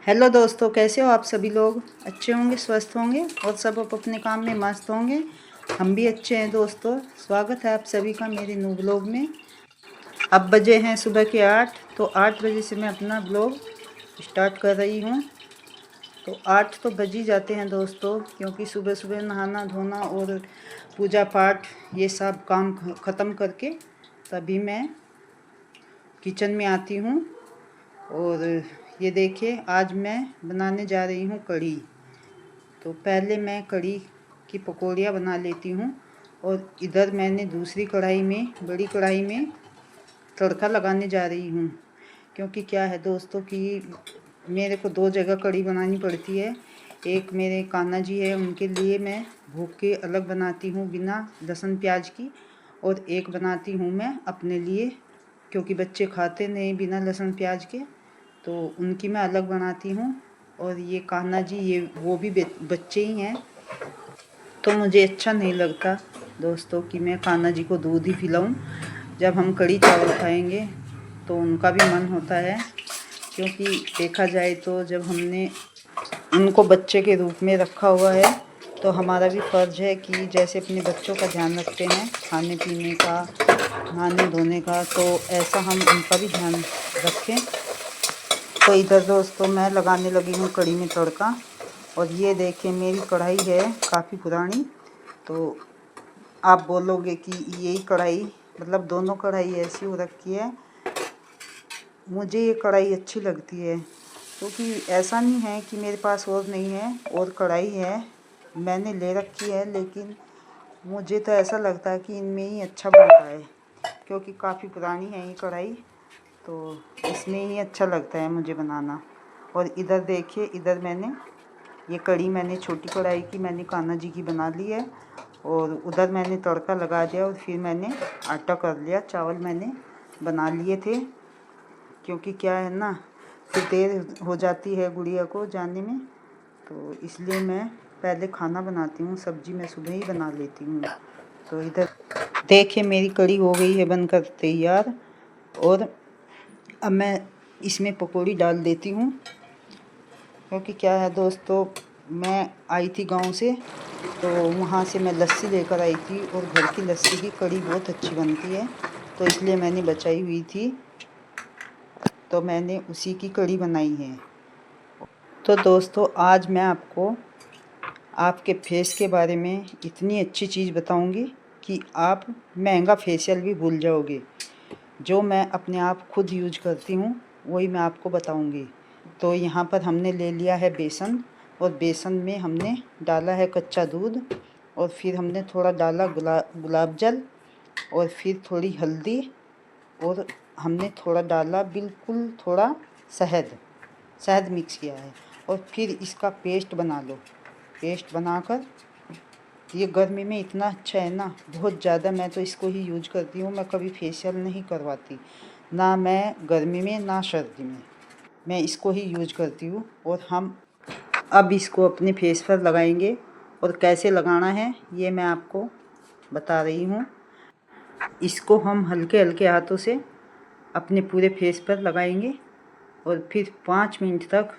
Hello दोस्तों, कैसे हो आप सभी लोग। अच्छे होंगे, स्वस्थ होंगे और सब अपने काम में मस्त होंगे। हम भी अच्छे हैं दोस्तों। स्वागत है आप सभी का मेरे न्यू ब्लॉग में। अब बजे हैं सुबह के 8, तो 8 बजे से मैं अपना ब्लॉग स्टार्ट कर रही हूँ। तो 8 तो बज ही जाते हैं दोस्तों, क्योंकि सुबह सुबह नहाना धोना और पूजा पाठ ये सब काम ख़त्म करके तभी मैं किचन में आती हूँ। और ये देखिए, आज मैं बनाने जा रही हूँ कढ़ी। तो पहले मैं कढ़ी की पकौड़ियाँ बना लेती हूँ। और इधर मैंने दूसरी कढ़ाई में, बड़ी कढ़ाई में तड़का लगाने जा रही हूँ। क्योंकि क्या है दोस्तों कि मेरे को 2 जगह कढ़ी बनानी पड़ती है। एक मेरे कान्हा जी है, उनके लिए मैं भूख के अलग बनाती हूँ बिना लहसुन प्याज की। और एक बनाती हूँ मैं अपने लिए, क्योंकि बच्चे खाते नहीं बिना लहसुन प्याज के, तो उनकी मैं अलग बनाती हूँ। और ये कान्हा जी, ये वो भी बच्चे ही हैं, तो मुझे अच्छा नहीं लगता दोस्तों कि मैं कान्हा जी को दूध ही पिलाऊं। जब हम कढ़ी चावल खाएंगे तो उनका भी मन होता है, क्योंकि देखा जाए तो जब हमने उनको बच्चे के रूप में रखा हुआ है तो हमारा भी फ़र्ज़ है कि जैसे अपने बच्चों का ध्यान रखते हैं, खाने पीने का, नहाने धोने का, तो ऐसा हम उनका भी ध्यान रखें। तो इधर दोस्तों मैं लगाने लगी हूँ कढ़ी में तड़का। और ये देखिए, मेरी कढ़ाई है काफ़ी पुरानी। तो आप बोलोगे कि यही कढ़ाई, मतलब दोनों कढ़ाई ऐसी हो रखी है। मुझे ये कढ़ाई अच्छी लगती है, क्योंकि ऐसा नहीं है कि मेरे पास और नहीं है, और कढ़ाई है मैंने ले रखी है, लेकिन मुझे तो ऐसा लगता है कि इनमें ही अच्छा बनता है, क्योंकि काफ़ी पुरानी है ये कढ़ाई, तो इसमें ही अच्छा लगता है मुझे बनाना। और इधर देखिए, इधर मैंने ये कढ़ी, मैंने छोटी कढ़ाई की मैंने कान्हा जी की बना ली है। और उधर मैंने तड़का लगा दिया और फिर मैंने आटा कर लिया। चावल मैंने बना लिए थे, क्योंकि क्या है ना, फिर देर हो जाती है गुड़िया को जाने में, तो इसलिए मैं पहले खाना बनाती हूँ। सब्जी मैं सुबह ही बना लेती हूँ। तो इधर देखिए, मेरी कढ़ी हो गई है बनकर तैयार। और अब मैं इसमें पकौड़ी डाल देती हूँ, क्योंकि क्या है दोस्तों, मैं आई थी गांव से, तो वहाँ से मैं लस्सी लेकर आई थी, और घर की लस्सी की कढ़ी बहुत अच्छी बनती है, तो इसलिए मैंने बचाई हुई थी, तो मैंने उसी की कढ़ी बनाई है। तो दोस्तों, आज मैं आपको आपके फेस के बारे में इतनी अच्छी चीज़ बताऊंगी कि आप महंगा फेशियल भी भूल जाओगे। जो मैं अपने आप खुद यूज करती हूँ वही मैं आपको बताऊंगी। तो यहाँ पर हमने ले लिया है बेसन, और बेसन में हमने डाला है कच्चा दूध, और फिर हमने थोड़ा डाला गुलाब जल, और फिर थोड़ी हल्दी, और हमने थोड़ा डाला बिल्कुल थोड़ा शहद मिक्स किया है। और फिर इसका पेस्ट बना लो। पेस्ट बनाकर, ये गर्मी में इतना अच्छा है ना, बहुत ज़्यादा मैं तो इसको ही यूज करती हूँ। मैं कभी फेशियल नहीं करवाती, ना मैं गर्मी में ना सर्दी में, मैं इसको ही यूज करती हूँ। और हम अब इसको अपने फेस पर लगाएंगे, और कैसे लगाना है ये मैं आपको बता रही हूँ। इसको हम हल्के हल्के हाथों से अपने पूरे फेस पर लगाएंगे, और फिर 5 मिनट तक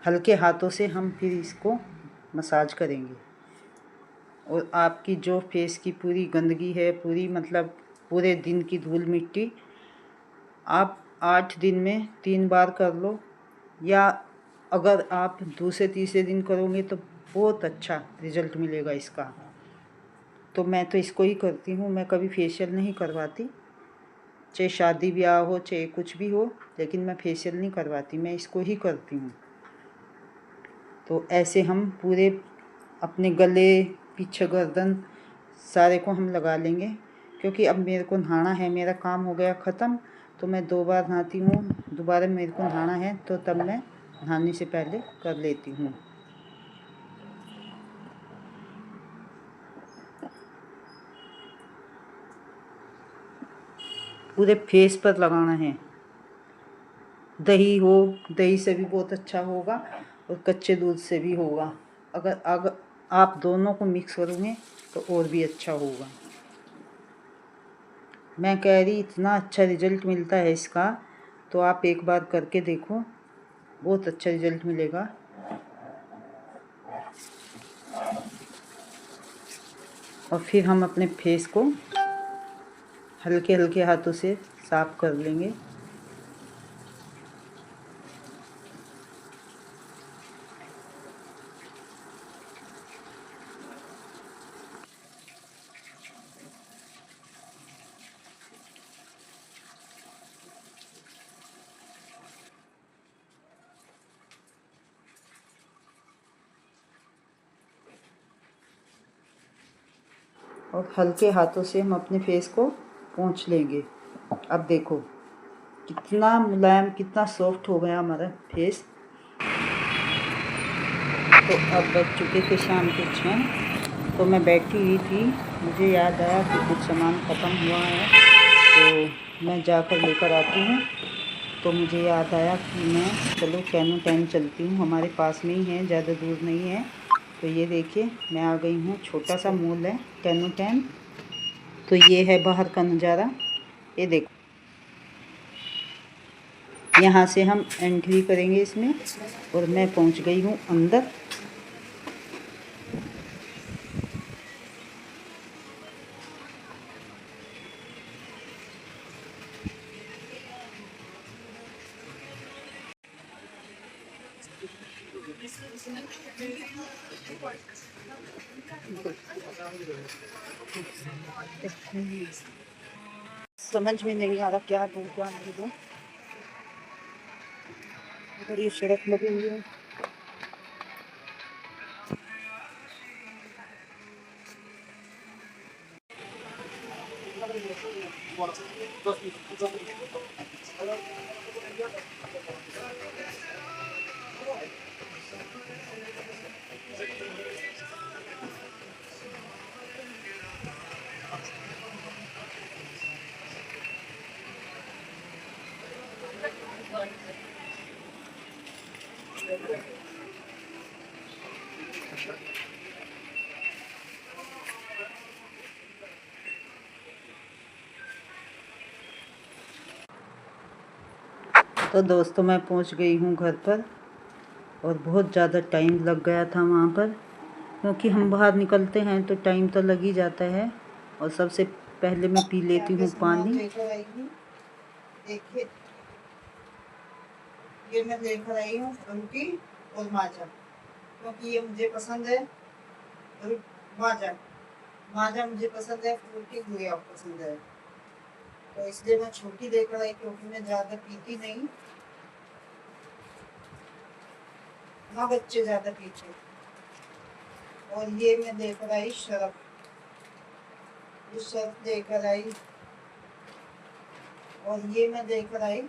हल्के हाथों से हम फिर इसको मसाज करेंगे। और आपकी जो फेस की पूरी गंदगी है, पूरी मतलब पूरे दिन की धूल मिट्टी, आप 8 दिन में 3 बार कर लो, या अगर आप दूसरे तीसरे दिन करोगे तो बहुत अच्छा रिज़ल्ट मिलेगा इसका। तो मैं तो इसको ही करती हूँ, मैं कभी फेशियल नहीं करवाती, चाहे शादी ब्याह हो चाहे कुछ भी हो, लेकिन मैं फेशियल नहीं करवाती, मैं इसको ही करती हूँ। तो ऐसे हम पूरे अपने गले, पीछे गर्दन, सारे को हम लगा लेंगे। क्योंकि अब मेरे को नहाना है, मेरा काम हो गया ख़त्म, तो मैं 2 बार नहाती हूँ। दोबारा मेरे को नहाना है तो तब मैं नहाने से पहले कर लेती हूँ। पूरे फेस पर लगाना है। दही हो, दही से भी बहुत अच्छा होगा, और कच्चे दूध से भी होगा। अगर आप दोनों को मिक्स करोगे तो और भी अच्छा होगा। मैं कह रही, इतना अच्छा रिजल्ट मिलता है इसका, तो आप एक बार करके देखो। बहुत अच्छा रिजल्ट मिलेगा। और फिर हम अपने फेस को हल्के हल्के हाथों से साफ कर लेंगे। और हल्के हाथों से हम अपने फेस को पोंछ लेंगे। अब देखो कितना मुलायम, कितना सॉफ्ट हो गया हमारा फेस। तो अब बज चुके थे शाम के 6। तो मैं बैठी हुई थी, मुझे याद आया कि कुछ सामान ख़त्म हुआ है, तो मैं जाकर लेकर आती हूँ। तो मुझे याद आया कि मैं चलो कैनो टैन चलती हूँ, हमारे पास में ही है, ज़्यादा दूर नहीं है। तो ये देखिए मैं आ गई हूँ, छोटा सा मॉल है कैनो टैन। तो ये है बाहर का नज़ारा, ये देखो। यहाँ से हम एंट्री करेंगे इसमें, और मैं पहुँच गई हूँ अंदर। समझ में नहीं आ रहा क्या दूँ क्या नहीं दूँ। इधर ये सड़क लगी हुई है। तो दोस्तों मैं पहुंच गई हूं घर पर, और बहुत ज़्यादा टाइम लग गया था वहां पर, क्योंकि हम बाहर निकलते हैं तो टाइम तो लग ही जाता है। और सबसे पहले मैं पी लेती हूँ पानी। देखिए ये मैं लेकर आई हूँ फ्रूटी और माजा, क्योंकि ये मुझे पसंद है। माजा माजा मुझे पसंद है, फ्रूटी गुड़िया पसंद है, तो इसलिए मैं छोटी लेकर आई, क्योंकि मैं ज़्यादा पीती नहीं, ना बच्चे ज़्यादा पीते। और ये मैं लेकर आई शर्फ, ये शर्फ लेकर आई। और ये मैं लेकर आई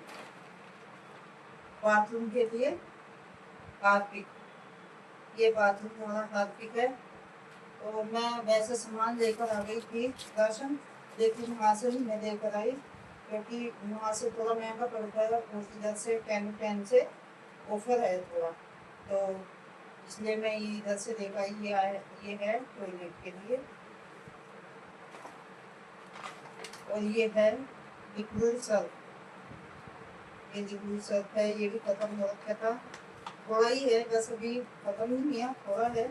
बाथरूम के लिए हार्पिक, ये बाथरूम वाला हार्पिक है। तो मैं वैसे सामान लेकर आ गई थी राशन, लेकिन वहाँ से ही मैं लेकर आई, क्योंकि वहाँ से थोड़ा महंगा पड़ता है और इधर से 10 से ऑफर है थोड़ा, तो इसलिए मैं ये इधर से लेकर आई। ये है टॉयलेट के लिए। और ये है लिक्विड सर्फ, ये लिक्विड सर्फ है, ये भी खत्म हो रखा था, थोड़ा ही है, बस अभी खत्म ही नहीं है, थोड़ा है।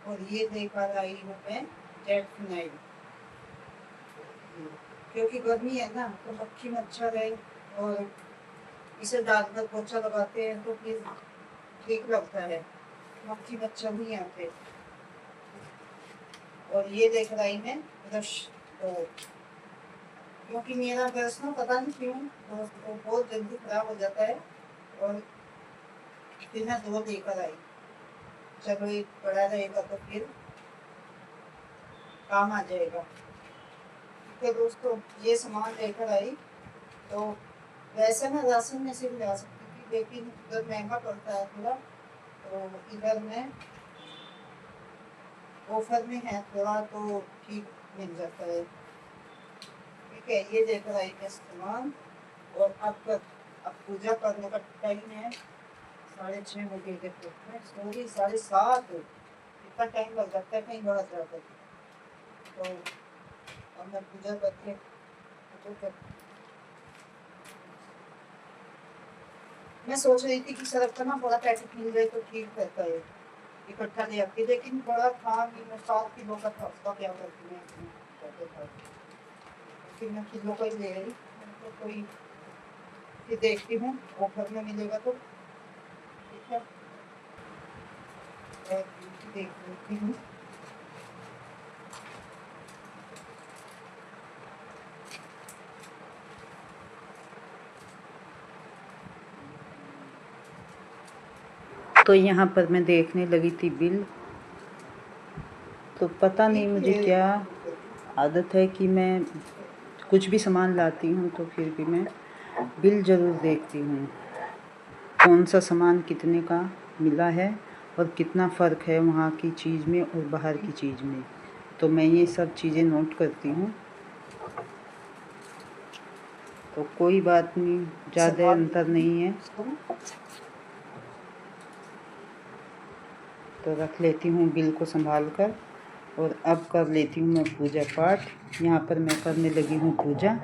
और ये लेकर आई हूँ मैं जेट फिनाइल, क्योंकि गर्मी है ना, तो मक्खी मच्छर है, और इसे डालकर पोछा लगाते हैं तो फिर ठीक लगता है, मक्खी मच्छर नहीं आते। और ये लेकर आई मैं ब्रश, तो क्योंकि मेरा ब्रश ना पता नहीं क्यों तो बहुत जल्दी खराब हो जाता है, और फिर मैं 2 लेकर आई। चलो एक बड़ा रहेगा तो फिर काम आ जाएगा। ठीक है दोस्तों, ये सामान लेकर आई। तो वैसे मैं राशन में से भी ला सकती थी, लेकिन इधर महंगा पड़ता है थोड़ा, तो इधर में ऑफर में है थोड़ा, तो ठीक मिल जाता है। ठीक है, ये लेकर आई मैं सामान। और अब पूजा करने का टाइम है, 6:30 बजे के, सॉरी 7:30, इतना टाइम लग जाता है कहीं बाहर जाकर। तो अब मैं पूजा करके मैं सोच रही थी कि सरफ का ना बड़ा पैकेट मिल जाए तो ठीक रहता है, इकट्ठा ले आती, लेकिन बड़ा था नहीं, मैं 7 किलो का था, उसका क्या करती मैं, फिर मैं किलो का ही ले आई। तो कोई फिर देखती हूँ ऑफर में मिलेगा तो ठीक है, देख लेती हूँ। तो यहाँ पर मैं देखने लगी थी बिल, तो पता नहीं मुझे क्या आदत है कि मैं कुछ भी सामान लाती हूँ तो फिर भी मैं बिल ज़रूर देखती हूँ, कौन सा सामान कितने का मिला है और कितना फ़र्क है वहाँ की चीज़ में और बाहर की चीज़ में। तो मैं ये सब चीज़ें नोट करती हूँ। तो कोई बात नहीं, ज़्यादा अंतर नहीं है, तो रख लेती हूँ बिल को संभाल कर। और अब कर लेती हूँ मैं पूजा पाठ। यहाँ पर मैं करने लगी हूँ पूजा।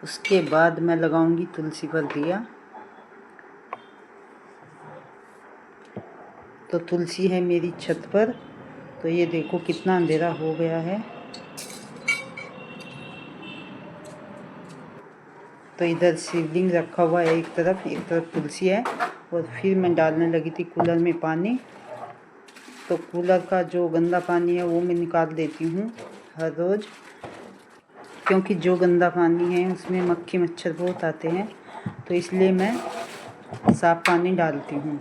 उसके बाद मैं लगाऊंगी तुलसी पर दिया। तो तुलसी है मेरी छत पर, तो ये देखो कितना अंधेरा हो गया है। तो इधर शिवलिंग रखा हुआ है, एक तरफ तुलसी है। और फिर मैं डालने लगी थी कूलर में पानी। तो कूलर का जो गंदा पानी है वो मैं निकाल देती हूँ हर रोज़, क्योंकि जो गंदा पानी है उसमें मक्खी मच्छर बहुत आते हैं, तो इसलिए मैं साफ़ पानी डालती हूँ,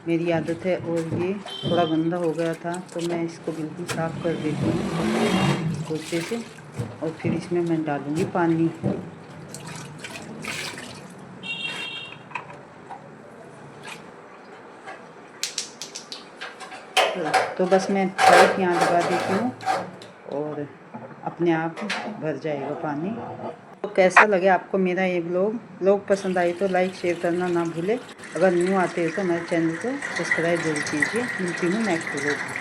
मेरी आदत है। और ये थोड़ा गंदा हो गया था तो मैं इसको बिल्कुल साफ़ कर देती हूँ पोछे से, और फिर इसमें मैं डालूँगी पानी। तो बस मैं पाइप यहाँ लगा देती हूँ और अपने आप भर जाएगा पानी। तो कैसा लगे आपको मेरा ये ब्लॉग पसंद आए तो लाइक शेयर करना ना भूले। अगर न्यू आते हैं तो मेरे चैनल को सब्सक्राइब जरूर कीजिए। मिलती हूँ नेक्स्ट ब्लॉग।